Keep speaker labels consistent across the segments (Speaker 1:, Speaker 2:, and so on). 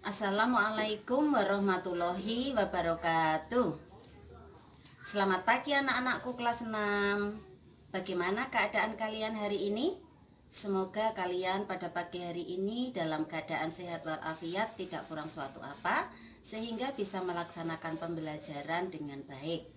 Speaker 1: Assalamualaikum warahmatullahi wabarakatuh. Selamat pagi anak-anakku kelas 6. Bagaimana keadaan kalian hari ini? Semoga kalian pada pagi hari ini dalam keadaan sehat walafiat, tidak kurang suatu apa, sehingga bisa melaksanakan pembelajaran dengan baik.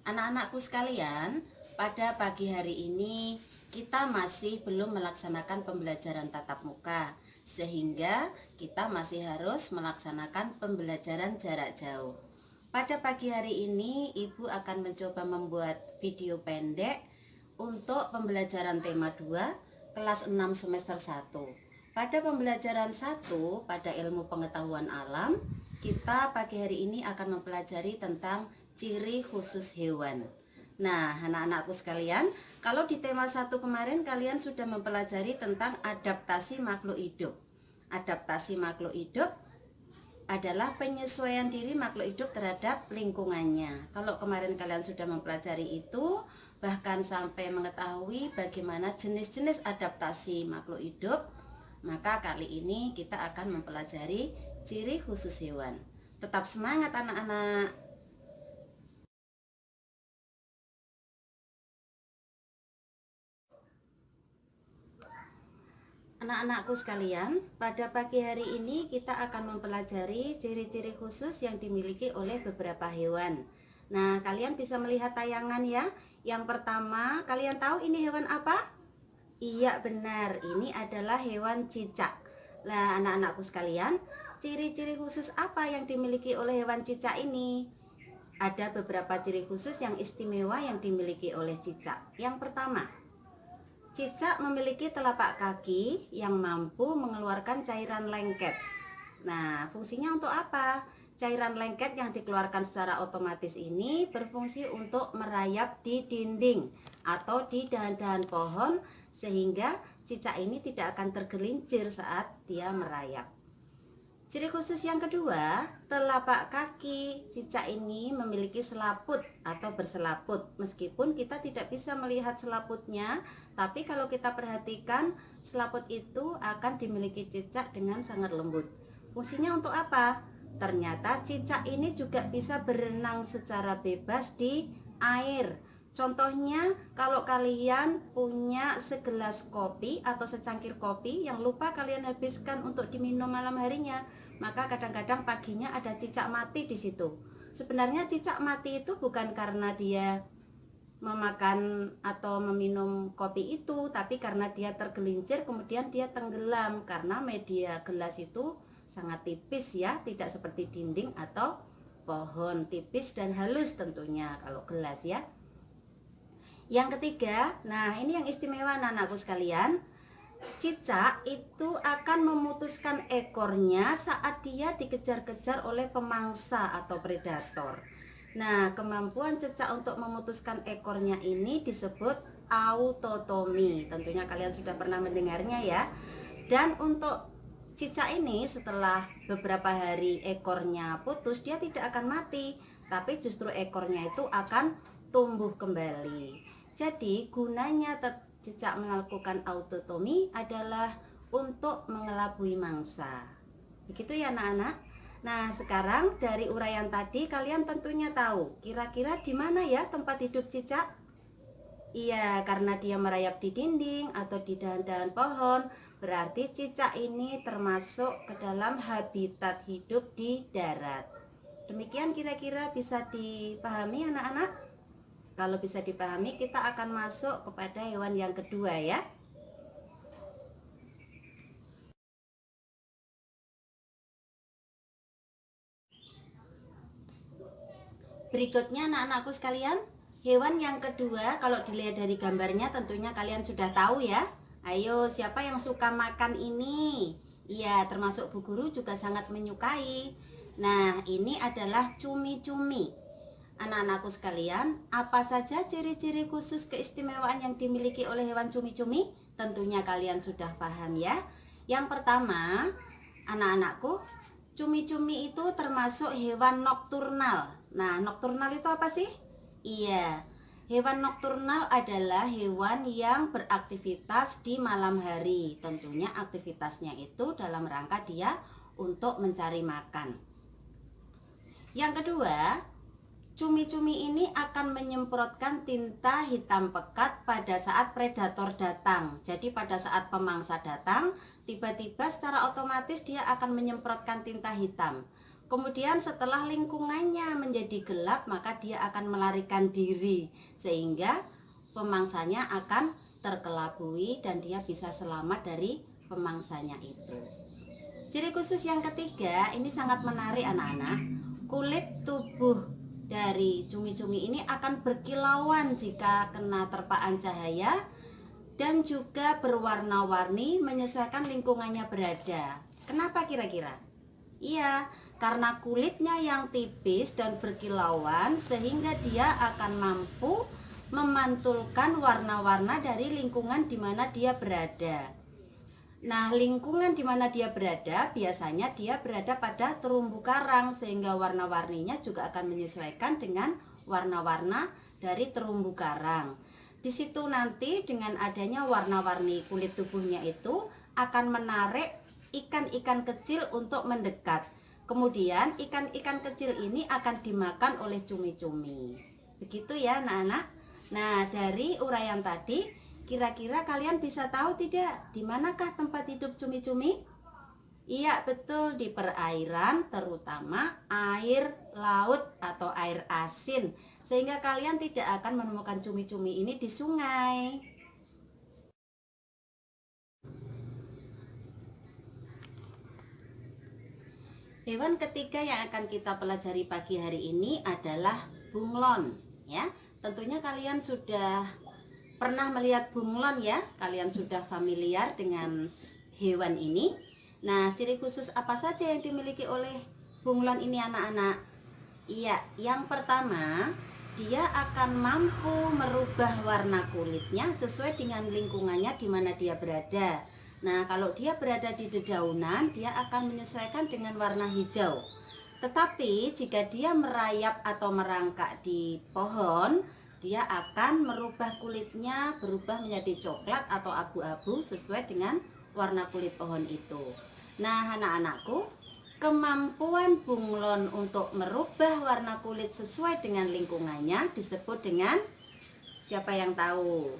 Speaker 1: Anak-anakku sekalian, pada pagi hari ini kita masih belum melaksanakan pembelajaran tatap muka, sehingga kita masih harus melaksanakan pembelajaran jarak jauh. Pada pagi hari ini Ibu akan mencoba membuat video pendek untuk pembelajaran tema 2 kelas 6 semester 1. Pada pembelajaran 1 pada ilmu pengetahuan alam, kita pagi hari ini akan mempelajari tentang ciri khusus hewan. Nah, anak-anakku sekalian, kalau di tema 1 kemarin kalian sudah mempelajari tentang adaptasi makhluk hidup. Adaptasi makhluk hidup adalah penyesuaian diri makhluk hidup terhadap lingkungannya. Kalau kemarin kalian sudah mempelajari itu, bahkan sampai mengetahui bagaimana jenis-jenis adaptasi makhluk hidup, maka kali ini kita akan mempelajari ciri khusus hewan. Tetap semangat anak-anak. Anak-anakku sekalian, pada pagi hari ini kita akan mempelajari ciri-ciri khusus yang dimiliki oleh beberapa hewan. Nah, kalian bisa melihat tayangan ya. Yang pertama, kalian tahu ini hewan apa? Iya benar, ini adalah hewan cicak. Nah, anak-anakku sekalian, ciri-ciri khusus apa yang dimiliki oleh hewan cicak ini? Ada beberapa ciri khusus yang istimewa yang dimiliki oleh cicak. Yang pertama, cicak memiliki telapak kaki yang mampu mengeluarkan cairan lengket. Nah, fungsinya untuk apa? Cairan lengket yang dikeluarkan secara otomatis ini berfungsi untuk merayap di dinding atau di dahan-dahan pohon, sehingga cicak ini tidak akan tergelincir saat dia merayap. Ciri khusus yang kedua, telapak kaki cicak ini memiliki selaput atau berselaput. Meskipun kita tidak bisa melihat selaputnya, tapi kalau kita perhatikan, selaput itu akan dimiliki cicak dengan sangat lembut. Fungsinya untuk apa? Ternyata cicak ini juga bisa berenang secara bebas di air. Contohnya, kalau kalian punya segelas kopi atau secangkir kopi yang lupa kalian habiskan untuk diminum malam harinya, maka kadang-kadang paginya ada cicak mati di situ. Sebenarnya cicak mati itu bukan karena dia memakan atau meminum kopi itu, tapi karena dia tergelincir kemudian dia tenggelam, karena media gelas itu sangat tipis ya, tidak seperti dinding atau pohon, tipis dan halus tentunya kalau gelas ya. Yang ketiga, nah ini yang istimewa anak-anakku sekalian, cicak itu akan memutuskan ekornya saat dia dikejar-kejar oleh pemangsa atau predator. Nah, kemampuan cicak untuk memutuskan ekornya ini disebut autotomi. Tentunya kalian sudah pernah mendengarnya ya. Dan untuk cicak ini setelah beberapa hari ekornya putus, dia tidak akan mati, tapi justru ekornya itu akan tumbuh kembali. Jadi gunanya cicak melakukan autotomi adalah untuk mengelabui mangsa. Begitu ya anak-anak. Nah, sekarang dari uraian tadi kalian tentunya tahu kira-kira di mana ya tempat hidup cicak? Iya, karena dia merayap di dinding atau di dahan-dahan pohon, berarti cicak ini termasuk ke dalam habitat hidup di darat. Demikian kira-kira bisa dipahami anak-anak? Kalau bisa dipahami, kita akan masuk kepada hewan yang kedua ya. Berikutnya anak-anakku sekalian, hewan yang kedua kalau dilihat dari gambarnya tentunya kalian sudah tahu ya. Ayo, siapa yang suka makan ini? Iya, termasuk Bu Guru juga sangat menyukai. Nah, ini adalah cumi-cumi. Anak-anakku sekalian, apa saja ciri-ciri khusus keistimewaan yang dimiliki oleh hewan cumi-cumi? Tentunya kalian sudah paham ya. Yang pertama, anak-anakku, cumi-cumi itu termasuk hewan nokturnal. Nah, nokturnal itu apa sih? Iya, hewan nokturnal adalah hewan yang beraktivitas di malam hari. Tentunya aktivitasnya itu dalam rangka dia untuk mencari makan. Yang kedua, cumi-cumi ini akan menyemprotkan tinta hitam pekat pada saat predator datang. Jadi pada saat pemangsa datang, tiba-tiba secara otomatis dia akan menyemprotkan tinta hitam. Kemudian setelah lingkungannya menjadi gelap, maka dia akan melarikan diri, sehingga pemangsanya akan terkelabui dan dia bisa selamat dari pemangsanya itu. Ciri khusus yang ketiga, ini sangat menarik anak-anak. Kulit tubuh dari cumi-cumi ini akan berkilauan jika kena terpaan cahaya dan juga berwarna-warni menyesuaikan lingkungannya berada. Kenapa kira-kira? Iya, karena kulitnya yang tipis dan berkilauan sehingga dia akan mampu memantulkan warna-warna dari lingkungan di mana dia berada. Nah, lingkungan di mana dia berada, biasanya dia berada pada terumbu karang, sehingga warna-warninya juga akan menyesuaikan dengan warna-warna dari terumbu karang. Di situ nanti dengan adanya warna-warni kulit tubuhnya itu akan menarik ikan-ikan kecil untuk mendekat. Kemudian ikan-ikan kecil ini akan dimakan oleh cumi-cumi. Begitu ya anak-anak. Nah, dari uraian tadi, kira-kira kalian bisa tahu tidak di manakah tempat hidup cumi-cumi? Iya, betul, di perairan, terutama air laut atau air asin. Sehingga kalian tidak akan menemukan cumi-cumi ini di sungai. Hewan ketiga yang akan kita pelajari pagi hari ini adalah bunglon, ya. Tentunya kalian sudah pernah melihat bunglon ya, kalian sudah familiar dengan hewan ini. Nah, ciri khusus apa saja yang dimiliki oleh bunglon ini anak-anak? Iya, yang pertama, dia akan mampu merubah warna kulitnya sesuai dengan lingkungannya di mana dia berada. Nah, kalau dia berada di dedaunan, dia akan menyesuaikan dengan warna hijau. Tetapi jika dia merayap atau merangkak di pohon, dia akan merubah kulitnya berubah menjadi coklat atau abu-abu sesuai dengan warna kulit pohon itu. Nah, anak-anakku, kemampuan bunglon untuk merubah warna kulit sesuai dengan lingkungannya disebut dengan, siapa yang tahu?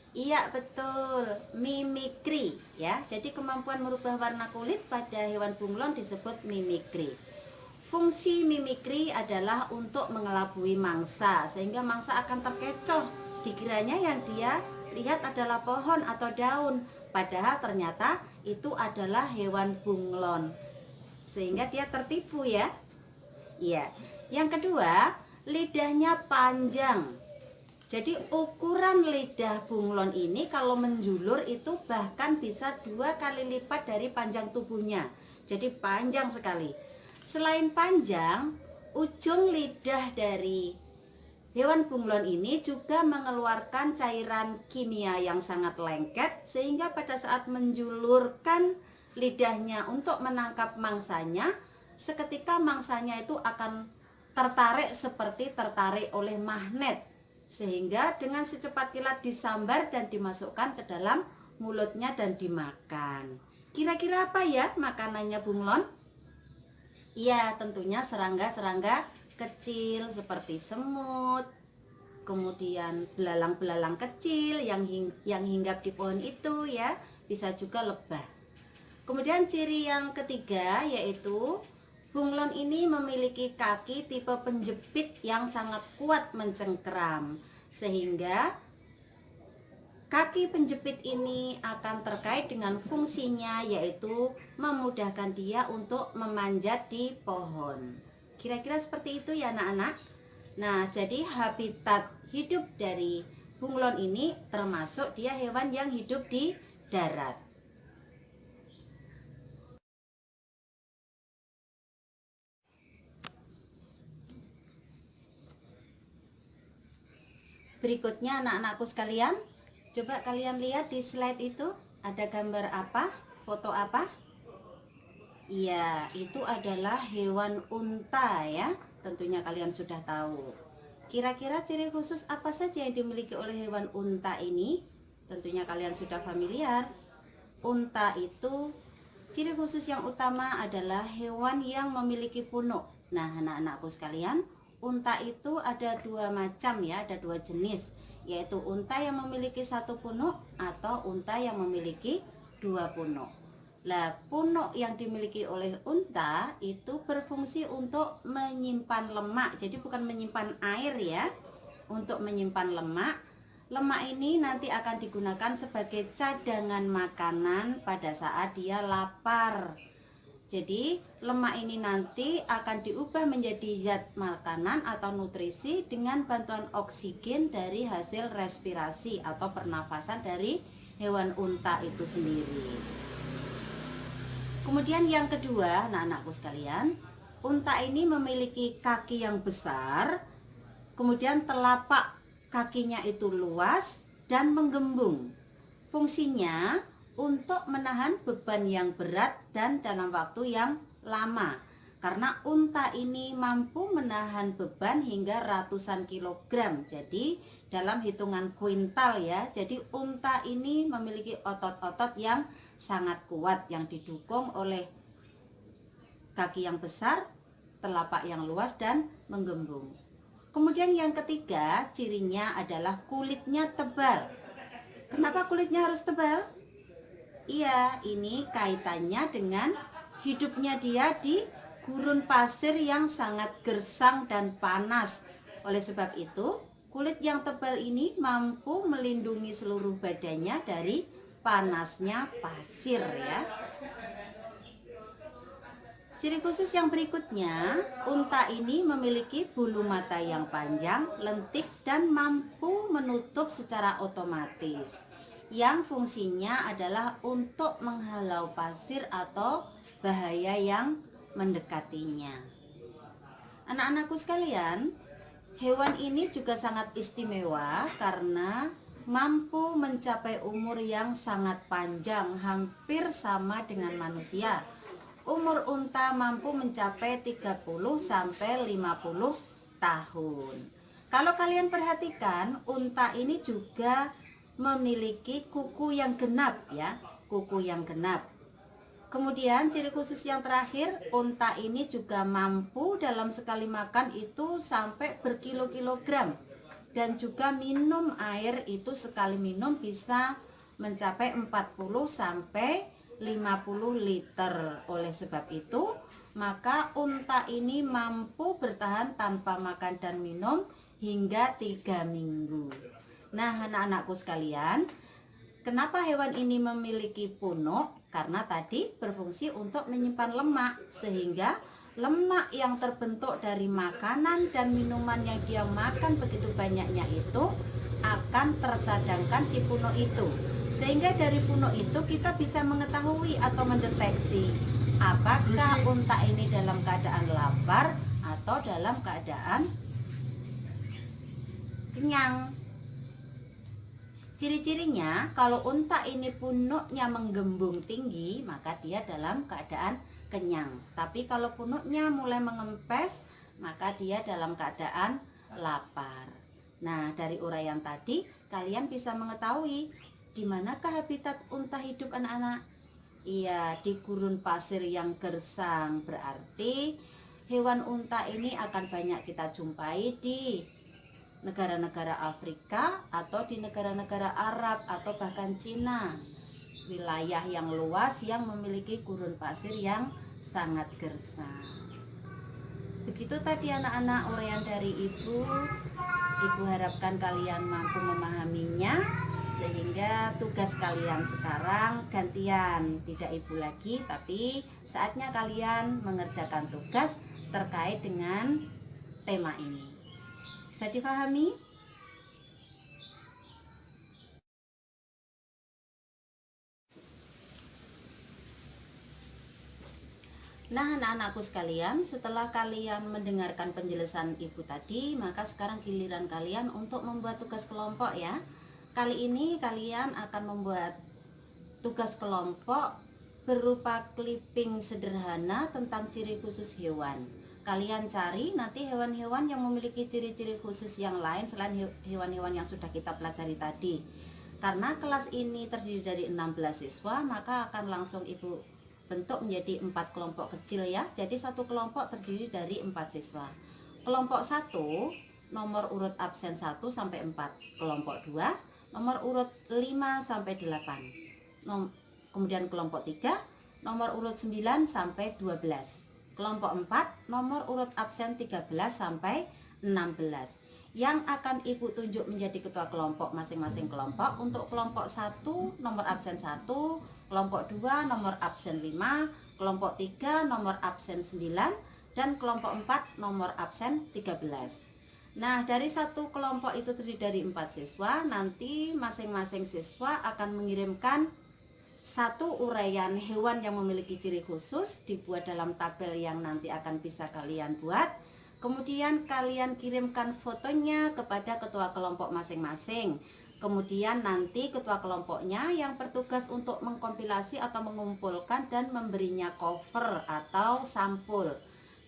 Speaker 1: Iya, betul, mimikri ya. Jadi kemampuan merubah warna kulit pada hewan bunglon disebut mimikri. Fungsi mimikri adalah untuk mengelabui mangsa, sehingga mangsa akan terkecoh. Dikiranya yang dia lihat adalah pohon atau daun, padahal ternyata itu adalah hewan bunglon, sehingga dia tertipu ya. Iya. Yang kedua, lidahnya panjang. Jadi ukuran lidah bunglon ini kalau menjulur itu bahkan bisa 2 kali lipat dari panjang tubuhnya. Jadi panjang sekali. Selain panjang, ujung lidah dari hewan bunglon ini juga mengeluarkan cairan kimia yang sangat lengket, sehingga pada saat menjulurkan lidahnya untuk menangkap mangsanya, seketika mangsanya itu akan tertarik seperti tertarik oleh magnet, sehingga dengan secepat kilat disambar dan dimasukkan ke dalam mulutnya dan dimakan. Kira-kira apa ya makanannya bunglon? Iya, tentunya serangga-serangga kecil seperti semut, kemudian belalang-belalang kecil yang hinggap di pohon itu ya, bisa juga lebah. Kemudian ciri yang ketiga yaitu bunglon ini memiliki kaki tipe penjepit yang sangat kuat mencengkeram, sehingga kaki penjepit ini akan terkait dengan fungsinya yaitu memudahkan dia untuk memanjat di pohon. Kira-kira seperti itu ya anak-anak. Nah, jadi habitat hidup dari bunglon ini termasuk dia hewan yang hidup di darat. Berikutnya anak-anakku sekalian, coba kalian lihat di slide itu ada gambar apa? Foto apa? Iya, itu adalah hewan unta ya. Tentunya kalian sudah tahu. Kira-kira ciri khusus apa saja yang dimiliki oleh hewan unta ini? Tentunya kalian sudah familiar. Unta itu Ciri khusus yang utama adalah hewan yang memiliki punuk. Nah, anak-anakku sekalian, unta itu ada dua macam ya, ada dua jenis, yaitu unta yang memiliki satu punuk atau unta yang memiliki dua punuk. Nah, punuk yang dimiliki oleh unta itu berfungsi untuk menyimpan lemak. Jadi bukan menyimpan air ya, untuk menyimpan lemak. Lemak ini nanti akan digunakan sebagai cadangan makanan pada saat dia lapar. Jadi lemak ini nanti akan diubah menjadi zat makanan atau nutrisi dengan bantuan oksigen dari hasil respirasi atau pernafasan dari hewan unta itu sendiri. Kemudian yang kedua, anak-anakku sekalian, unta ini memiliki kaki yang besar, kemudian telapak kakinya itu luas dan menggembung. Fungsinya untuk menahan beban yang berat dan dalam waktu yang lama. Karena unta ini mampu menahan beban hingga ratusan kilogram. Jadi dalam hitungan kuintal ya. Jadi unta ini memiliki otot-otot yang sangat kuat yang didukung oleh kaki yang besar, telapak yang luas dan menggembung. Kemudian yang ketiga, cirinya adalah kulitnya tebal. Kenapa kulitnya harus tebal? Iya, ini kaitannya dengan hidupnya dia di gurun pasir yang sangat gersang dan panas. Oleh sebab itu, kulit yang tebal ini mampu melindungi seluruh badannya dari panasnya pasir ya. Ciri khusus yang berikutnya, unta ini memiliki bulu mata yang panjang, lentik, dan mampu menutup secara otomatis. Yang fungsinya adalah untuk menghalau pasir atau bahaya yang mendekatinya. Anak-anakku sekalian, hewan ini juga sangat istimewa karena mampu mencapai umur yang sangat panjang, hampir sama dengan manusia. Umur unta mampu mencapai 30 sampai 50 tahun. Kalau kalian perhatikan, unta ini juga memiliki kuku yang genap ya, kuku yang genap. Kemudian ciri khusus yang terakhir, unta ini juga mampu dalam sekali makan itu sampai berkilo-kilogram. Dan juga minum air itu sekali minum bisa mencapai 40 sampai 50 liter. Oleh sebab itu, maka unta ini mampu bertahan tanpa makan dan minum hingga 3 minggu. Nah, anak-anakku sekalian, kenapa hewan ini memiliki punuk? Karena tadi berfungsi untuk menyimpan lemak, sehingga lemak yang terbentuk dari makanan dan minuman yang dia makan begitu banyaknya itu akan tercadangkan di punuk itu. Sehingga dari punuk itu kita bisa mengetahui atau mendeteksi apakah unta ini dalam keadaan lapar atau dalam keadaan kenyang. Ciri-cirinya, kalau unta ini punuknya menggembung tinggi, maka dia dalam keadaan kenyang. Tapi kalau punuknya mulai mengempes, maka dia dalam keadaan lapar. Nah, dari uraian tadi, kalian bisa mengetahui di manakah habitat unta hidup anak-anak? Iya, di gurun pasir yang gersang. Berarti hewan unta ini akan banyak kita jumpai di negara-negara Afrika atau di negara-negara Arab atau bahkan Cina. Wilayah yang luas yang memiliki gurun pasir yang sangat gersang. Begitu tadi anak-anak uraian dari Ibu. Ibu harapkan kalian mampu memahaminya, sehingga tugas kalian sekarang gantian, tidak Ibu lagi, tapi saatnya kalian mengerjakan tugas terkait dengan tema ini. Bisa dipahami? Nah, anak-anakku sekalian, setelah kalian mendengarkan penjelasan Ibu tadi, maka sekarang giliran kalian untuk membuat tugas kelompok ya. Kali ini kalian akan membuat tugas kelompok berupa clipping sederhana tentang ciri khusus hewan. Kalian cari nanti hewan-hewan yang memiliki ciri-ciri khusus yang lain selain hewan-hewan yang sudah kita pelajari tadi. Karena kelas ini terdiri dari 16 siswa, maka akan langsung Ibu bentuk menjadi 4 kelompok kecil ya. Jadi satu kelompok terdiri dari 4 siswa. Kelompok 1 nomor urut absen 1 sampai 4. Kelompok 2 nomor urut 5 sampai 8. Kemudian kelompok 3 nomor urut 9 sampai 12. Kelompok 4 nomor urut absen 13 sampai 16. Yang akan Ibu tunjuk menjadi ketua kelompok masing-masing kelompok. Untuk kelompok 1 nomor absen 1, kelompok 2 nomor absen 5, kelompok 3 nomor absen 9, dan kelompok 4 nomor absen 13. Nah, dari satu kelompok itu terdiri dari 4 siswa. Nanti masing-masing siswa akan mengirimkan satu uraian hewan yang memiliki ciri khusus, dibuat dalam tabel yang nanti akan bisa kalian buat. Kemudian kalian kirimkan fotonya kepada ketua kelompok masing-masing. Kemudian nanti ketua kelompoknya yang bertugas untuk mengkompilasi atau mengumpulkan dan memberinya cover atau sampul.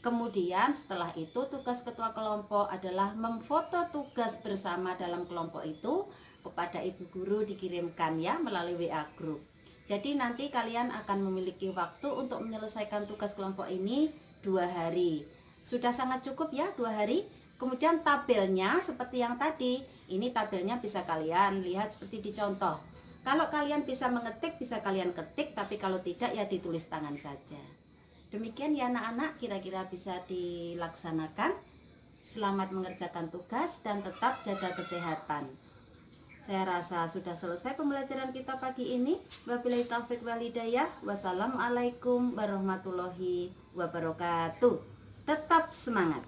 Speaker 1: Kemudian setelah itu tugas ketua kelompok adalah memfoto tugas bersama dalam kelompok itu kepada ibu guru, dikirimkan ya melalui WA group. Jadi nanti kalian akan memiliki waktu untuk menyelesaikan tugas kelompok ini 2 hari. Sudah sangat cukup ya 2 hari. Kemudian tabelnya seperti yang tadi. Ini tabelnya bisa kalian lihat seperti di contoh. Kalau kalian bisa mengetik, bisa kalian ketik. Tapi kalau tidak ya ditulis tangan saja. Demikian ya anak-anak, kira-kira bisa dilaksanakan. Selamat mengerjakan tugas dan tetap jaga kesehatan. Saya rasa sudah selesai pembelajaran kita pagi ini. Wabillahi taufik wal hidayah. Wassalamualaikum warahmatullahi wabarakatuh. Tetap semangat.